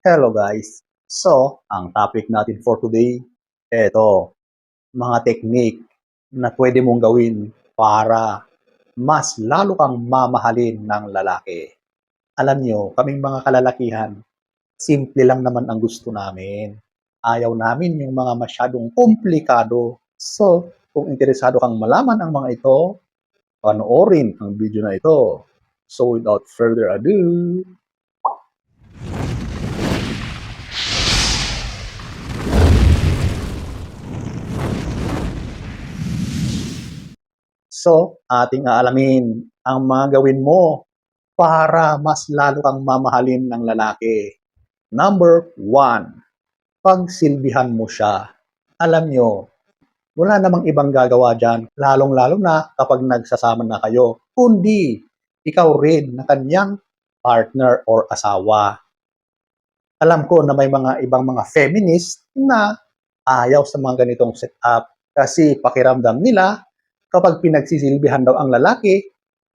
Hello guys! So, ang topic natin for today, eto, mga technique na pwede mong gawin para mas lalo kang mamahalin ng lalaki. Alam nyo, kaming mga kalalakihan, simple lang naman ang gusto namin. Ayaw namin yung mga masyadong komplikado. So, kung interesado kang malaman ang mga ito, panoorin ang video na ito. So, without further ado, ating aalamin ang mga gawin mo para mas lalo kang mamahalin ng lalaki. Number 1, pagsilbihan mo siya. Alam nyo, wala namang ibang gagawa dyan, lalong-lalo na kapag nagsasama na kayo, kundi ikaw rin na kanyang partner or asawa. Alam ko na may mga ibang mga feminist na ayaw sa mga ganitong setup kasi pakiramdam nila kapag pinagsisilbihan daw ang lalaki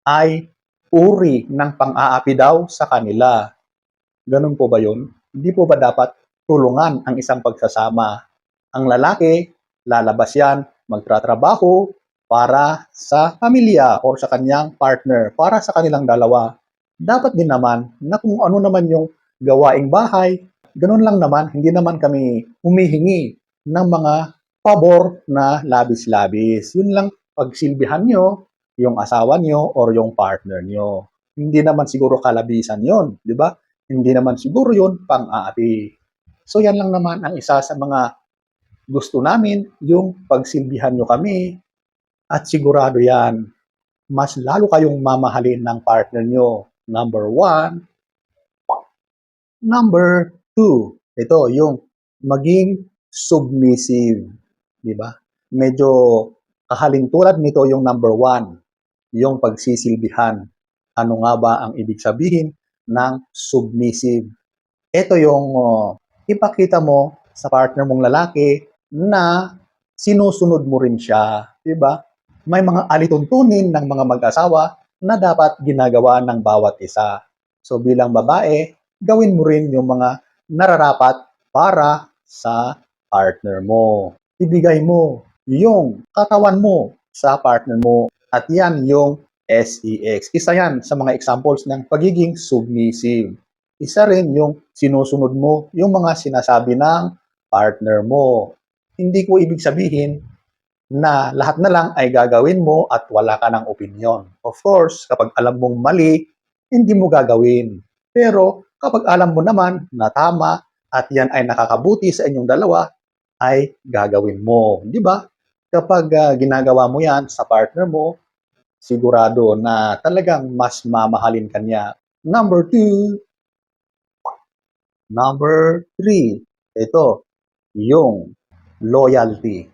ay uri ng pang-aapi daw sa kanila. Ganun po ba yun? Hindi po ba dapat tulungan ang isang pagsasama? Ang lalaki, lalabas yan, magtratrabaho para sa pamilya or sa kanyang partner, para sa kanilang dalawa. Dapat din naman na kung ano naman yung gawaing bahay, ganun lang naman, hindi naman kami humihingi ng mga pabor na labis-labis. Yun lang, pagsilbihan nyo, yung asawa nyo or yung partner nyo. Hindi naman siguro kalabisan yon, di ba? Hindi naman siguro yun pang-aapi. So yan lang naman ang isa sa mga gusto namin, yung pagsilbihan nyo kami at sigurado yan, mas lalo kayong mamahalin ng partner nyo. Number 1. Number 2, ito yung maging submissive. Di ba? Medyo kahalintulad nito yung number 1, yung pagsisilbihan. Ano nga ba ang ibig sabihin ng submissive? Ito yung ipakita mo sa partner mong lalaki na sinusunod mo rin siya, 'di ba? May mga alituntunin ng mga mag-asawa na dapat ginagawa ng bawat isa. So bilang babae, gawin mo rin yung mga nararapat para sa partner mo. Ibigay mo yung katawan mo sa partner mo at yan yung sex. Isa yan sa mga examples ng pagiging submissive. Isa rin yung sinusunod mo yung mga sinasabi ng partner mo. Hindi ko ibig sabihin na lahat na lang ay gagawin mo at wala ka ng opinion. Of course, kapag alam mong mali, hindi mo gagawin. Pero kapag alam mo naman na tama at yan ay nakakabuti sa inyong dalawa, ay gagawin mo. Di ba? Kapag ginagawa mo yan sa partner mo, sigurado na talagang mas mamahalin ka niya. Number 2, Number 3, ito, yung loyalty.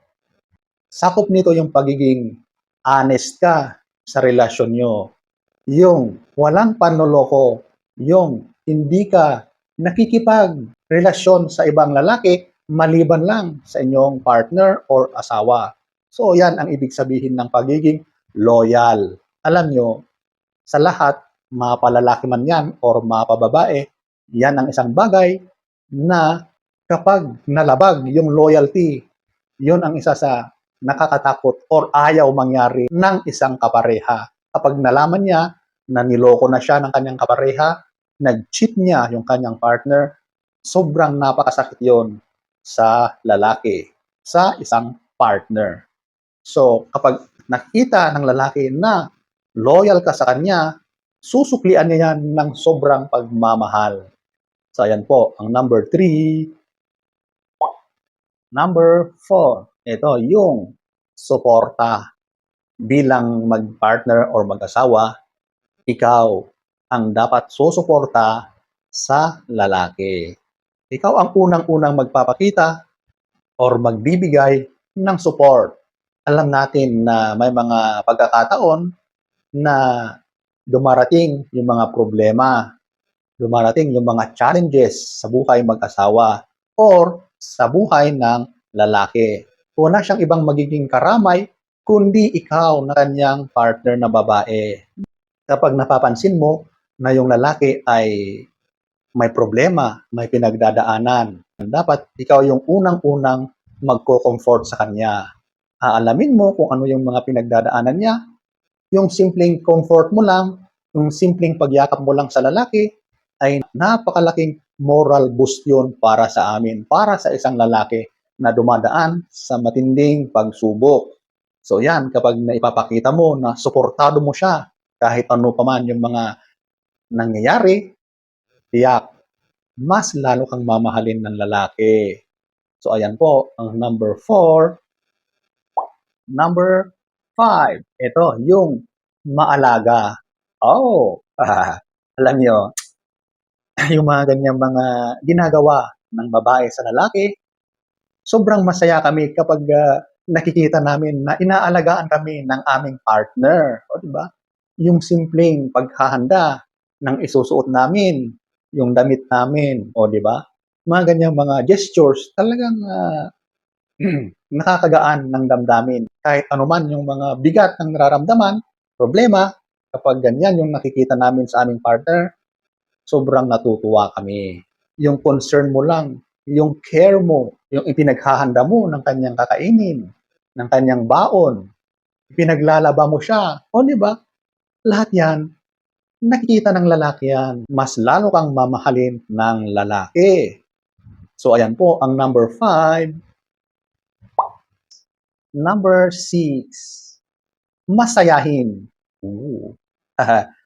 Sakop nito yung pagiging honest ka sa relasyon nyo. Yung walang panloloko, yung hindi ka nakikipag-relasyon sa ibang lalaki maliban lang sa inyong partner or asawa. So yan ang ibig sabihin ng pagiging loyal. Alam nyo, sa lahat, mapalalaki man yan or mapababae, yan ang isang bagay na kapag nalabag yung loyalty, yun ang isa sa nakakatakot or ayaw mangyari ng isang kapareha. Kapag nalaman niya na niloko na siya ng kanyang kapareha, nag-cheat niya yung kanyang partner, sobrang napakasakit yun sa lalaki, sa isang partner. So, kapag nakita ng lalaki na loyal ka sa kanya, susuklian niya yan ng sobrang pagmamahal. So, ayan po, ang number 3. Number 4, ito yung suporta. Bilang mag-partner or mag-asawa, ikaw ang dapat susuporta sa lalaki. Ikaw ang unang-unang magpapakita or magbibigay ng support. Alam natin na may mga pagkakataon na dumarating yung mga problema, dumarating yung mga challenges sa buhay mag-asawa or sa buhay ng lalaki. Wala siyang ibang magiging karamay kundi ikaw na kanyang partner na babae. Kapag napapansin mo na yung lalaki ay may problema, may pinagdadaanan. Dapat ikaw yung unang-unang magko-comfort sa kanya. Aalamin mo kung ano yung mga pinagdadaanan niya, yung simpleng comfort mo lang, yung simpleng pagyakap mo lang sa lalaki, ay napakalaking moral boost yun para sa amin, para sa isang lalaki na dumadaan sa matinding pagsubok. So yan, kapag naipapakita mo na suportado mo siya, kahit ano pa man yung mga nangyayari, tiyak, mas lalo kang mamahalin ng lalaki. So ayan po, ang number 4. Number 5, ito yung maalaga. Oh, alam nyo, yung mga ganyang mga ginagawa ng babae sa lalaki, sobrang masaya kami kapag nakikita namin na inaalagaan kami ng aming partner. O, di ba? Yung simpleng paghahanda ng isusuot namin, yung damit namin, o di ba? Mga ganyang mga gestures, talagang nakakagaan ng damdamin. Kahit anuman yung mga bigat ng nararamdaman, problema, kapag ganyan yung nakikita namin sa aming partner, sobrang natutuwa kami. Yung concern mo lang, yung care mo, yung ipinaghahanda mo ng kanyang kakainin, ng kanyang baon, pinaglalaba mo siya. O di ba? Lahat yan, nakikita ng lalaki yan. Mas lalo kang mamahalin ng lalaki. So ayan po, ang number 5. Number 6, masayahin. Ooh.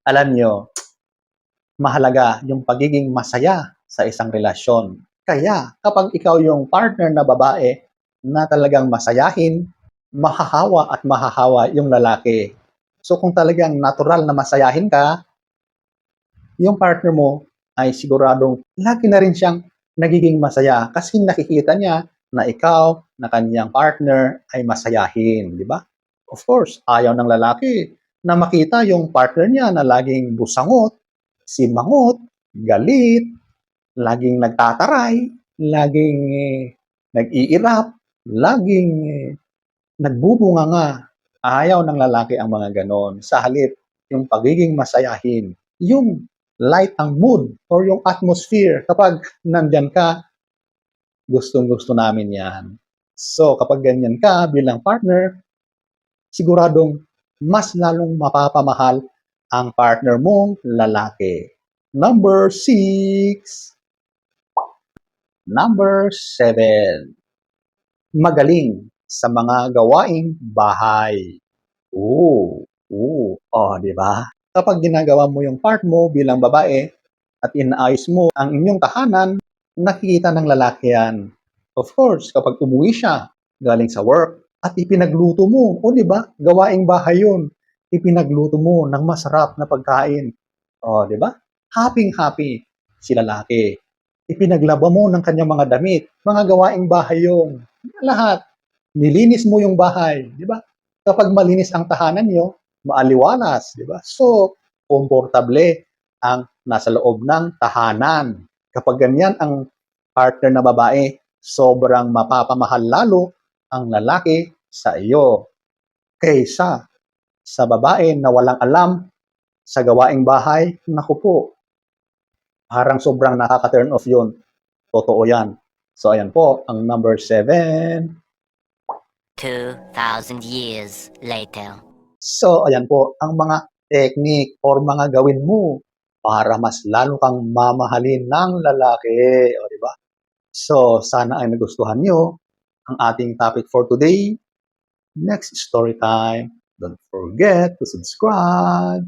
Alam nyo, mahalaga yung pagiging masaya sa isang relasyon. Kaya kapag ikaw yung partner na babae na talagang masayahin, mahahawa at mahahawa yung lalaki. So kung talagang natural na masayahin ka, yung partner mo ay siguradong lagi na rin siyang nagiging masaya kasi nakikita niya na ikaw, na kanyang partner ay masayahin, di ba? Of course, ayaw ng lalaki na makita yung partner niya na laging busangot, simangot, galit, laging nagtataray, laging nag-iirap, laging nagbubunganga. Ayaw ng lalaki ang mga ganon. Sa halip, yung pagiging masayahin, yung light ang mood or yung atmosphere. Kapag nandyan ka, gustong-gusto namin yan. So, kapag ganyan ka bilang partner, siguradong mas lalong mapapamahal ang partner mong lalaki. Number 6. Number 7. Magaling sa mga gawaing bahay. Di ba? Kapag ginagawa mo yung part mo bilang babae at inaayos mo ang inyong tahanan, nakikita ng lalaki yan. Of course, kapag umuwi siya galing sa work at ipinagluto mo, di ba? Gawaing bahay yun. Ipinagluto mo ng masarap na pagkain. Di ba? Happy-happy si lalaki. Ipinaglaba mo ng kanyang mga damit, mga gawaing bahay yun. Lahat. Nilinis mo yung bahay, di ba? Kapag malinis ang tahanan nyo, maaliwalas, di ba? So, komportable ang nasa loob ng tahanan. Kapag ganyan ang partner na babae, sobrang mapapamahal lalo ang lalaki sa iyo kaysa sa babae na walang alam sa gawaing bahay. Naku po, parang sobrang nakaka-turn off yun. Totoo yan. So, ayan po, ang number 7. 2,000 years later. So, ayan po, ang mga technique or mga gawin mo para mas lalo kang mamahalin ng lalaki. O, di ba? So, sana ay nagustuhan nyo ang ating topic for today. Next story time. Don't forget to subscribe.